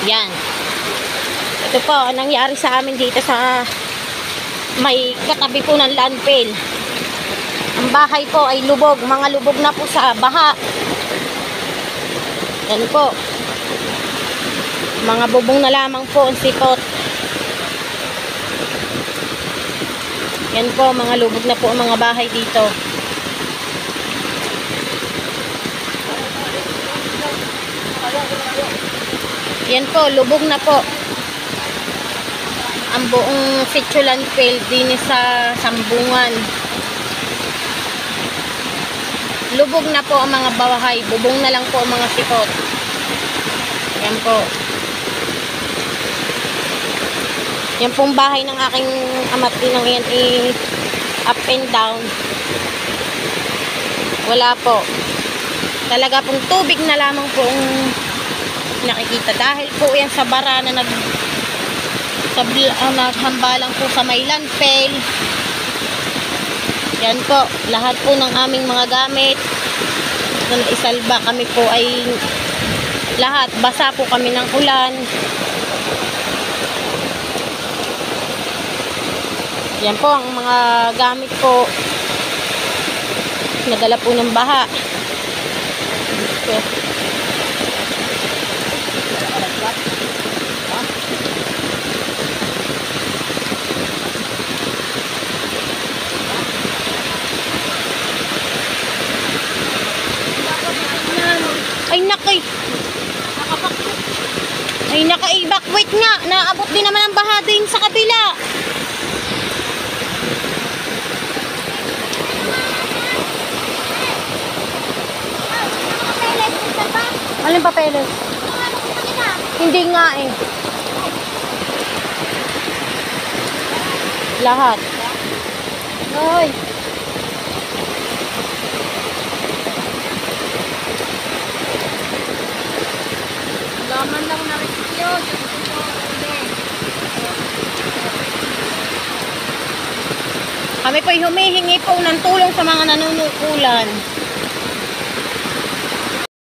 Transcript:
Yan. Ito po, ang nangyari sa amin dito sa may katabi po ng landfill. Ang bahay po ay lubog. Mga lubog na po sa baha. Yan po. Mga bubong na lamang po ang sipot. Yan po, mga lubog na po ang mga bahay dito. Yan po, lubog na po. Ang buong sitio landfill din sa Sambungan. Lubog na po ang mga bahay. Bubong na lang po ang mga sipot. Yan po. Yan pong bahay ng aking amat ninang yan up and down. Wala po. Talaga pong tubig na lamang po ang nakikita. Dahil po yan sa bara na naghambalang po sa may landfill. Yan po. Lahat po ng aming mga gamit na naisalba kami po ay lahat. Basa po kami ng ulan. Yan po ang mga gamit po. Nadala po ng baha. So, ay nakay. Ay naka-evacuate nga. Naabot din naman ang baha din sa kabila. Anong papeles? Hindi nga eh. Lahat. Ay. Laman lang na rin yun. Kami po'y humihingi po ng tulong sa mga nanunukulan.